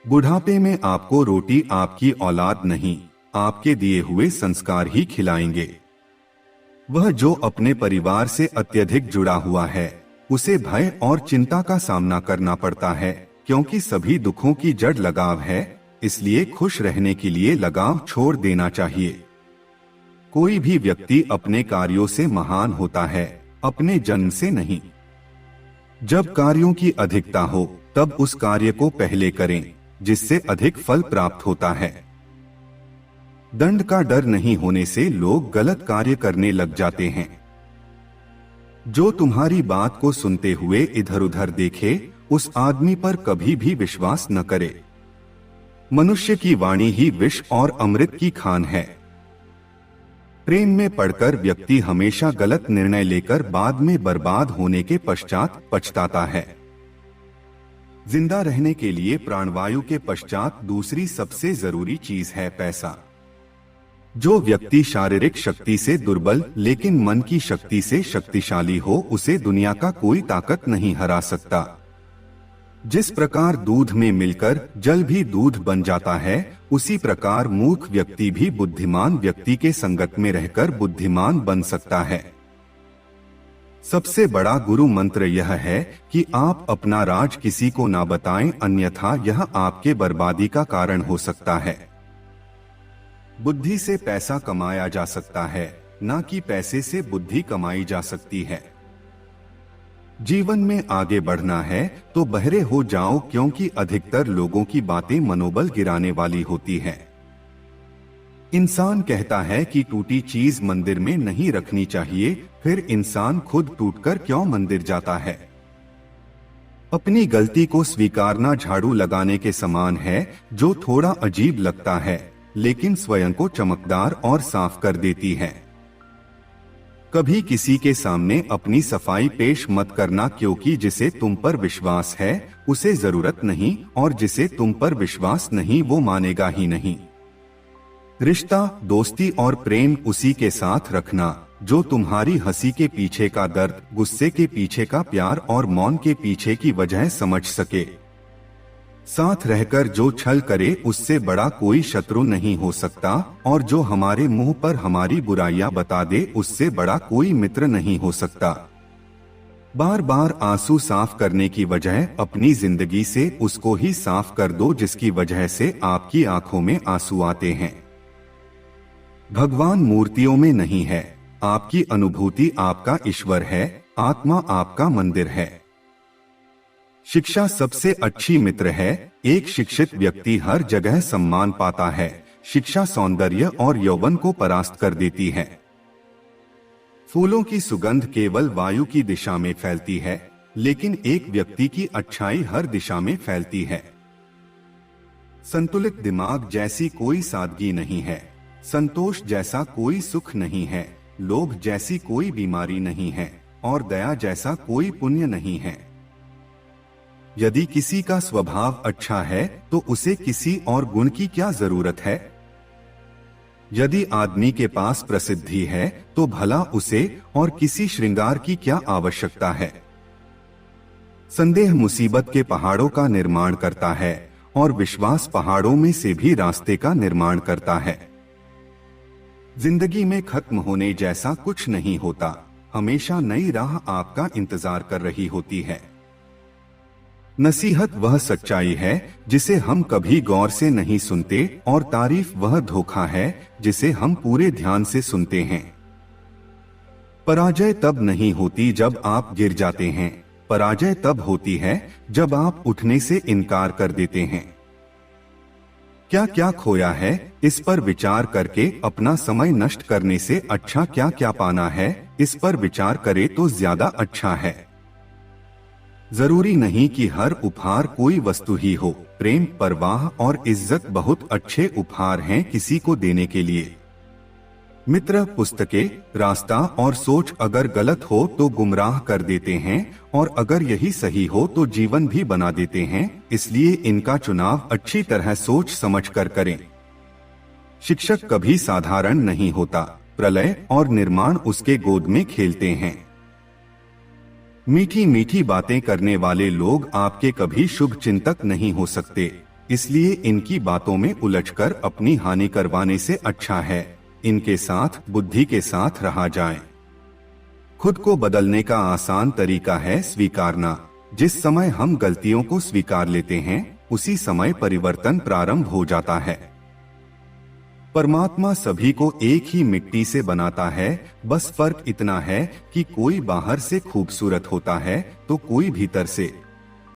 बुढ़ापे में आपको रोटी आपकी औलाद नहीं, आपके दिए हुए संस्कार ही खिलाएंगे। वह जो अपने परिवार से अत्यधिक जुड़ा हुआ है, उसे भय और चिंता का सामना करना पड़ता है, क्योंकि सभी दुखों की जड़ लगाव है। इसलिए खुश रहने के लिए लगाव छोड़ देना चाहिए। कोई भी व्यक्ति अपने कार्यों से महान होता है, अपने जन्म से नहीं। जब कार्यों की अधिकता हो, तब उस कार्य को पहले करें जिससे अधिक फल प्राप्त होता है। दंड का डर नहीं होने से लोग गलत कार्य करने लग जाते हैं। जो तुम्हारी बात को सुनते हुए इधर उधर देखे, उस आदमी पर कभी भी विश्वास न करे। मनुष्य की वाणी ही विष और अमृत की खान है। प्रेम में पड़कर व्यक्ति हमेशा गलत निर्णय लेकर बाद में बर्बाद होने के पश्चात पछताता है। जिंदा रहने के लिए प्राणवायु के पश्चात दूसरी सबसे जरूरी चीज है पैसा। जो व्यक्ति शारीरिक शक्ति से दुर्बल लेकिन मन की शक्ति से शक्तिशाली हो, उसे दुनिया का कोई ताकत नहीं हरा सकता। जिस प्रकार दूध में मिलकर जल भी दूध बन जाता है, उसी प्रकार मूर्ख व्यक्ति भी बुद्धिमान व्यक्ति के संगत में रहकर बुद्धिमान बन सकता है। सबसे बड़ा गुरु मंत्र यह है कि आप अपना राज किसी को ना बताएं, अन्यथा यह आपके बर्बादी का कारण हो सकता है। बुद्धि से पैसा कमाया जा सकता है, ना कि पैसे से बुद्धि कमाई जा सकती है। जीवन में आगे बढ़ना है तो बहरे हो जाओ, क्योंकि अधिकतर लोगों की बातें मनोबल गिराने वाली होती हैं। इंसान कहता है कि टूटी चीज मंदिर में नहीं रखनी चाहिए, फिर इंसान खुद टूटकर क्यों मंदिर जाता है। अपनी गलती को स्वीकारना झाड़ू लगाने के समान है, जो थोड़ा अजीब लगता है लेकिन स्वयं को चमकदार और साफ कर देती है। कभी किसी के सामने अपनी सफाई पेश मत करना, क्योंकि जिसे तुम पर विश्वास है उसे जरूरत नहीं, और जिसे तुम पर विश्वास नहीं वो मानेगा ही नहीं। रिश्ता, दोस्ती और प्रेम उसी के साथ रखना जो तुम्हारी हंसी के पीछे का दर्द, गुस्से के पीछे का प्यार और मौन के पीछे की वजह समझ सके। साथ रहकर जो छल करे उससे बड़ा कोई शत्रु नहीं हो सकता, और जो हमारे मुंह पर हमारी बुराइयां बता दे उससे बड़ा कोई मित्र नहीं हो सकता। बार बार आंसू साफ करने की बजाय अपनी जिंदगी से उसको ही साफ कर दो जिसकी वजह से आपकी आंखों में आंसू आते हैं। भगवान मूर्तियों में नहीं है, आपकी अनुभूति आपका ईश्वर है, आत्मा आपका मंदिर है। शिक्षा सबसे अच्छी मित्र है। एक शिक्षित व्यक्ति हर जगह सम्मान पाता है। शिक्षा सौंदर्य और यौवन को परास्त कर देती है। फूलों की सुगंध केवल वायु की दिशा में फैलती है, लेकिन एक व्यक्ति की अच्छाई हर दिशा में फैलती है। संतुलित दिमाग जैसी कोई सादगी नहीं है, संतोष जैसा कोई सुख नहीं है, लोभ जैसी कोई बीमारी नहीं है, और दया जैसा कोई पुण्य नहीं है। यदि किसी का स्वभाव अच्छा है तो उसे किसी और गुण की क्या जरूरत है। यदि आदमी के पास प्रसिद्धि है तो भला उसे और किसी श्रृंगार की क्या आवश्यकता है। संदेह मुसीबत के पहाड़ों का निर्माण करता है, और विश्वास पहाड़ों में से भी रास्ते का निर्माण करता है। जिंदगी में खत्म होने जैसा कुछ नहीं होता, हमेशा नई राह आपका इंतजार कर रही होती है। नसीहत वह सच्चाई है जिसे हम कभी गौर से नहीं सुनते, और तारीफ वह धोखा है जिसे हम पूरे ध्यान से सुनते हैं। पराजय तब नहीं होती जब आप गिर जाते हैं, पराजय तब होती है जब आप उठने से इनकार कर देते हैं। क्या क्या खोया है, इस पर विचार करके अपना समय नष्ट करने से अच्छा क्या क्या पाना है, इस पर विचार करे तो ज्यादा अच्छा है। जरूरी नहीं कि हर उपहार कोई वस्तु ही हो। प्रेम, परवाह और इज्जत बहुत अच्छे उपहार हैं किसी को देने के लिए। मित्र, पुस्तकें, रास्ता और सोच अगर गलत हो तो गुमराह कर देते हैं, और अगर यही सही हो तो जीवन भी बना देते हैं। इसलिए इनका चुनाव अच्छी तरह सोच समझ कर करें। शिक्षक कभी साधारण नहीं होता, प्रलय और निर्माण उसके गोद में खेलते हैं। मीठी मीठी बातें करने वाले लोग आपके कभी शुभ चिंतक नहीं हो सकते। इसलिए इनकी बातों में उलझकर अपनी हानि करवाने से अच्छा है इनके साथ बुद्धि के साथ रहा जाए। खुद को बदलने का आसान तरीका है स्वीकारना। जिस समय हम गलतियों को स्वीकार लेते हैं उसी समय परिवर्तन प्रारंभ हो जाता है। परमात्मा सभी को एक ही मिट्टी से बनाता है, बस फर्क इतना है कि कोई बाहर से खूबसूरत होता है तो कोई भीतर से।